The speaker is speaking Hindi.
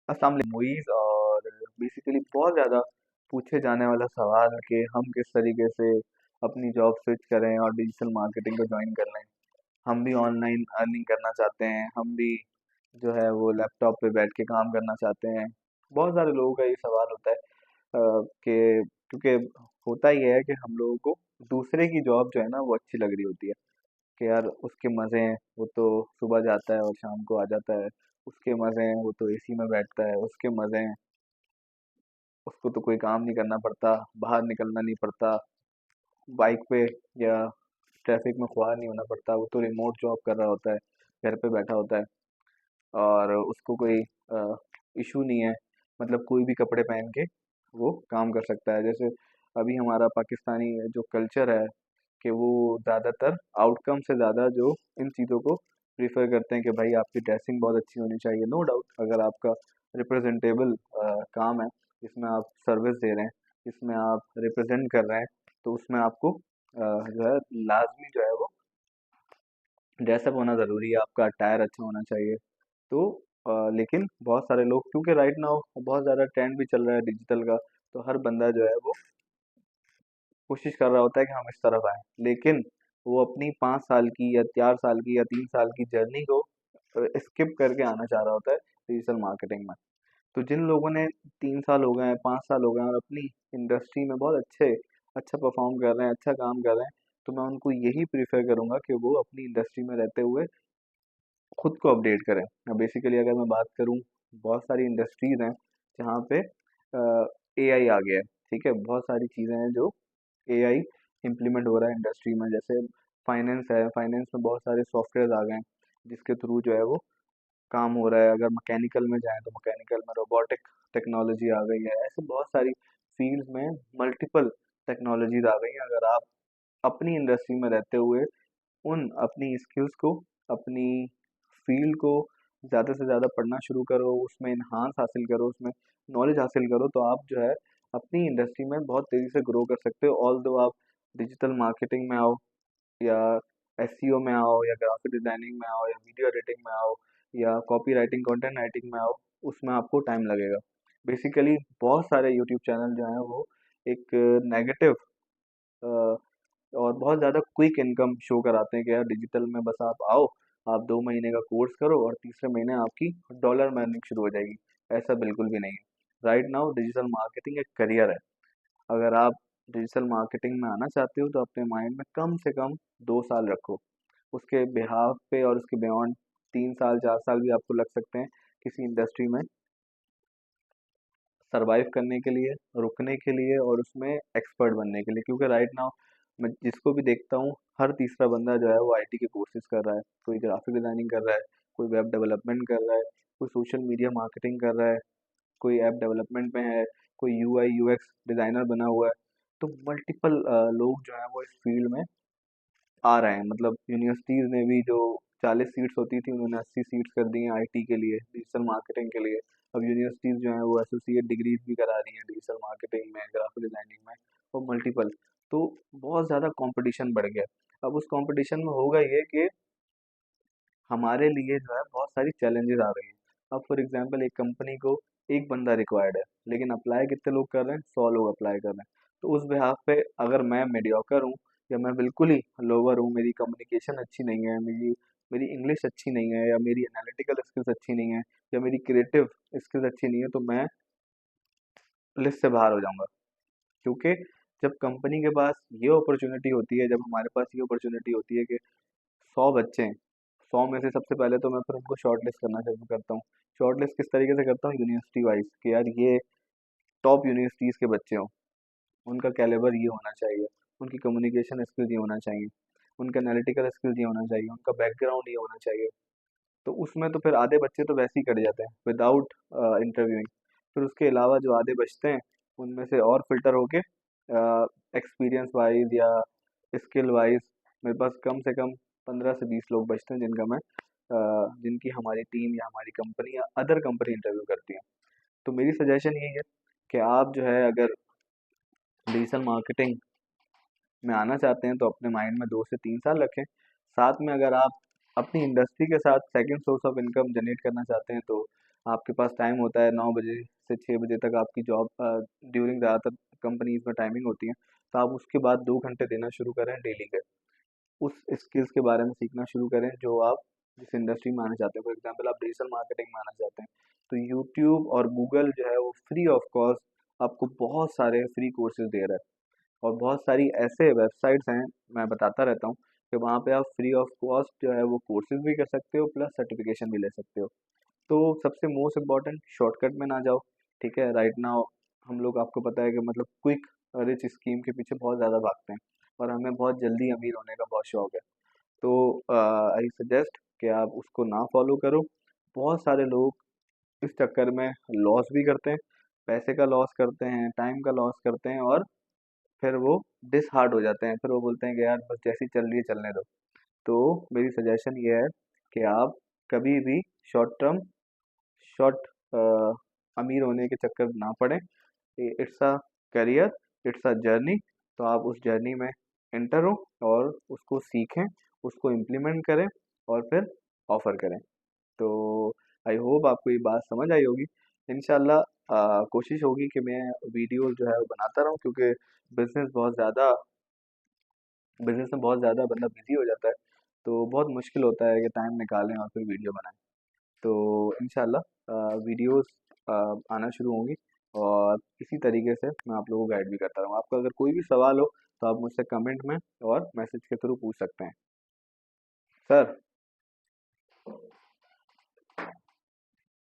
अस्सलाम मुईज़ और बेसिकली बहुत ज़्यादा पूछे जाने वाला सवाल है कि हम किस तरीके से अपनी जॉब स्विच करें और डिजिटल मार्केटिंग को ज्वाइन कर लें। हम भी ऑनलाइन अर्निंग करना चाहते हैं, हम भी जो है वो लैपटॉप पे बैठ के काम करना चाहते हैं। बहुत सारे लोगों का ये सवाल होता है कि क्योंकि होता ये है कि हम लोगों को दूसरे की जॉब जो है ना वो अच्छी लग रही होती है कि यार उसके मज़े हैं, वो तो सुबह जाता है और शाम को आ जाता है। उसके मज़े हैं, वो तो एसी में बैठता है, उसके मज़े हैं, उसको तो कोई काम नहीं करना पड़ता, बाहर निकलना नहीं पड़ता, बाइक पे या ट्रैफिक में खुआर नहीं होना पड़ता, वो तो रिमोट जॉब कर रहा होता है, घर पे बैठा होता है और उसको कोई इशू नहीं है, मतलब कोई भी कपड़े पहन के वो काम कर सकता है। जैसे अभी हमारा पाकिस्तानी जो कल्चर है कि वो ज़्यादातर आउटकम से ज़्यादा जो इन चीज़ों को प्रीफर करते हैं कि भाई आपकी ड्रेसिंग बहुत अच्छी होनी चाहिए। नो डाउट अगर आपका रिप्रेजेंटेबल काम है, जिसमें आप सर्विस दे रहे हैं, जिसमें आप रिप्रेजेंट कर रहे हैं, तो उसमें आपको जो है लाजमी जो है वो ड्रेसअप होना ज़रूरी है, आपका अटायर अच्छा होना चाहिए। तो लेकिन बहुत सारे लोग क्योंकि राइट नाउ बहुत ज़्यादा ट्रेंड भी चल रहा है डिजिटल का, तो हर बंदा जो है वो कोशिश कर रहा होता है कि हम इस तरफ आएँ। लेकिन वो अपनी 5 साल की या 4 साल की या 3 साल की जर्नी को स्किप करके आना चाह रहा होता है डिजिटल मार्केटिंग में। तो जिन लोगों ने 3 साल हो गए हैं, 5 साल हो गए हैं और अपनी इंडस्ट्री में बहुत अच्छा परफ़ॉर्म कर रहे हैं, अच्छा काम कर रहे हैं, तो मैं उनको यही प्रेफ़र करूँगा कि वो अपनी इंडस्ट्री में रहते हुए खुद को अपडेट करें। बेसिकली अगर मैं बात करूँ, बहुत सारी इंडस्ट्रीज़ हैं जहाँ पे एआई आ गया है, ठीक है? बहुत सारी चीज़ें हैं जो एआई इम्प्लीमेंट हो रहा है इंडस्ट्री में। जैसे फाइनेंस है, फाइनेंस में बहुत सारे सॉफ्टवेयर्स आ गए हैं जिसके थ्रू जो है वो काम हो रहा है। अगर मैकेनिकल में जाएँ तो मैकेनिकल में रोबोटिक टेक्नोलॉजी आ गई है। ऐसे बहुत सारी फील्ड्स में मल्टीपल टेक्नोलॉजीज़ आ गई हैं। अगर आप अपनी इंडस्ट्री में रहते हुए उन अपनी स्किल्स को, अपनी फ़ील्ड को ज़्यादा से ज़्यादा पढ़ना शुरू करो, उसमें एनहांस हासिल करो, उसमें नॉलेज हासिल करो, तो आप जो है अपनी इंडस्ट्री में बहुत तेज़ी से ग्रो कर सकते हो। ऑल्दो आप डिजिटल मार्केटिंग में आओ या एसईओ में आओ या ग्राफिक डिज़ाइनिंग में आओ या वीडियो एडिटिंग में आओ या कॉपी राइटिंग, कंटेंट राइटिंग में आओ, उसमें आपको टाइम लगेगा। बेसिकली बहुत सारे यूट्यूब चैनल जो हैं वो एक नेगेटिव और बहुत ज़्यादा क्विक इनकम शो कराते हैं कि यार डिजिटल में बस आप आओ, आप 2 महीने का कोर्स करो और तीसरे महीने आपकी डॉलर में अर्निंग शुरू हो जाएगी। ऐसा बिल्कुल भी नहीं है। राइट नाउ डिजिटल मार्केटिंग एक करियर है। अगर आप डिजिटल मार्केटिंग में आना चाहते हो तो अपने माइंड में कम से कम 2 साल रखो। उसके बिहाफ़ पे और उसके बियॉन्ड 3 साल, 4 साल भी आपको लग सकते हैं किसी इंडस्ट्री में सर्वाइव करने के लिए, रुकने के लिए और उसमें एक्सपर्ट बनने के लिए। क्योंकि राइट नाउ मैं जिसको भी देखता हूँ, हर तीसरा बंदा जो है वो आईटी के कोर्सेज़ कर रहा है। कोई ग्राफ़िक डिज़ाइनिंग कर रहा है, कोई वेब डेवलपमेंट कर रहा है, कोई सोशल मीडिया मार्केटिंग कर रहा है, कोई ऐप डेवलपमेंट में है, कोई यूआई यूएक्स डिज़ाइनर बना हुआ है। तो मल्टीपल लोग जो हैं वो इस फ़ील्ड में आ रहे हैं। मतलब यूनिवर्सिटीज़ ने भी जो 40 सीट्स होती थी उन्होंने 80 सीट्स कर दी हैं आईटी के लिए, डिजिटल मार्केटिंग के लिए। अब यूनिवर्सिटीज़ जो हैं वो एसोसिएट डिग्रीज़ भी करा रही हैं डिजिटल मार्केटिंग में, ग्राफिक डिज़ाइनिंग में और मल्टीपल। तो बहुत ज़्यादा कॉम्पिटिशन बढ़ गया है। अब उस कॉम्पिटिशन में होगा ये कि हमारे लिए जो है बहुत सारी चैलेंजेस आ रही हैं। अब फॉर एग्जांपल एक कंपनी को एक बंदा रिक्वायर्ड है, लेकिन अप्लाई कितने लोग कर रहे हैं? 100 लोग अप्लाई कर रहे हैं। तो उस बिहाफ़ पे अगर मैं मीडियोकर हूँ या मैं बिल्कुल ही लोअर हूँ, मेरी कम्युनिकेशन अच्छी नहीं है, मेरी मेरी इंग्लिश अच्छी नहीं है या मेरी एनालिटिकल स्किल्स अच्छी नहीं है या मेरी क्रिएटिव स्किल्स अच्छी नहीं है, तो मैं लिस्ट से बाहर हो जाऊँगा। क्योंकि जब कंपनी के पास ये अपॉर्च्युनिटी होती है, जब हमारे पास ये अपॉर्च्युनिटी होती है कि 100 बच्चे हैं, 100 में से सबसे पहले तो मैं फिर उनको शॉर्टलिस्ट करना शुरू करता हूँ। शॉर्टलिस्ट किस तरीके से करता हूँ? यूनिवर्सिटी वाइज़ कि यार ये टॉप यूनिवर्सिटीज़ के बच्चे हों, उनका कैलिबर ये होना चाहिए, उनकी कम्युनिकेशन स्किल्स ये होना चाहिए, उनका एनालिटिकल स्किल्स ये होना चाहिए, उनका बैकग्राउंड ये होना चाहिए। तो उसमें तो फिर आधे बच्चे तो वैसे ही कट जाते हैं विदाउट इंटरव्यूइंग। फिर उसके अलावा जो आधे बचते हैं, उनमें से और फ़िल्टर होके एक्सपीरियंस वाइज़ या स्किल वाइज़ मेरे पास कम से कम 15 से 20 लोग बचते हैं जिनकी हमारी टीम या हमारी कंपनी या अदर कंपनी इंटरव्यू करती है। तो मेरी सजेशन यही है कि आप जो है अगर डिजिटल मार्केटिंग में आना चाहते हैं तो अपने माइंड में 2 से 3 साल रखें। साथ में अगर आप अपनी इंडस्ट्री के साथ second source of income generate करना चाहते हैं तो आपके पास टाइम होता है 9 बजे से 6 बजे तक आपकी जॉब ड्यूरिंग ज़्यादातर कंपनीज में टाइमिंग होती है, तो आप उसके बाद 2 घंटे देना शुरू करें डेली के, उस स्किल्स के बारे में सीखना शुरू करें जो आप जिस इंडस्ट्री में आना चाहते हैं। फॉर एग्जांपल आप डिजिटल मार्केटिंग में आना चाहते हैं, तो यूट्यूब और गूगल जो है वो फ्री ऑफ कॉस्ट आपको बहुत सारे फ्री कोर्सेज दे रहा है। और बहुत सारी ऐसे वेबसाइट्स हैं, मैं बताता रहता हूँ, कि वहाँ पे आप फ्री ऑफ कॉस्ट जो है वो कोर्सेज भी कर सकते हो प्लस सर्टिफिकेशन भी ले सकते हो। तो सबसे मोस्ट इम्पॉर्टेंट, शॉर्टकट में ना जाओ। ठीक है, राइट नाउ हम लोग, आपको पता है कि मतलब क्विक रिच स्कीम के पीछे बहुत ज़्यादा भागते हैं और हमें बहुत जल्दी अमीर होने का बहुत शौक है। तो आई सजेस्ट कि आप उसको ना फॉलो करो। बहुत सारे लोग इस चक्कर में लॉस भी करते हैं, पैसे का लॉस करते हैं, टाइम का लॉस करते हैं, और फिर वो डिसहार्ट हो जाते हैं। फिर वो बोलते हैं कि यार बस जैसी चल रही है चलने दो। तो मेरी सजेशन ये है कि आप कभी भी शॉर्ट टर्म शॉर्ट अमीर होने के चक्कर ना पड़े। It's a career, it's a journey. तो आप उस जर्नी में एंटर हो और उसको सीखें, उसको इम्प्लीमेंट करें और फिर ऑफर करें। तो आई होप आपको ये बात समझ आई होगी। इंशाल्लाह कोशिश होगी कि मैं वीडियोस जो है वो बनाता रहूं, क्योंकि बिजनेस बहुत ज़्यादा बिजनेस में बहुत ज़्यादा बंदा बिजी हो जाता है, तो बहुत मुश्किल होता है कि टाइम निकालें और फिर वीडियो बनाएं। तो इंशाल्लाह वीडियोस आना शुरू होंगी और इसी तरीके से मैं आप लोगों को गाइड भी करता रहूँगा। आपका अगर कोई भी सवाल हो तो आप मुझसे कमेंट में और मैसेज के थ्रू पूछ सकते हैं। सर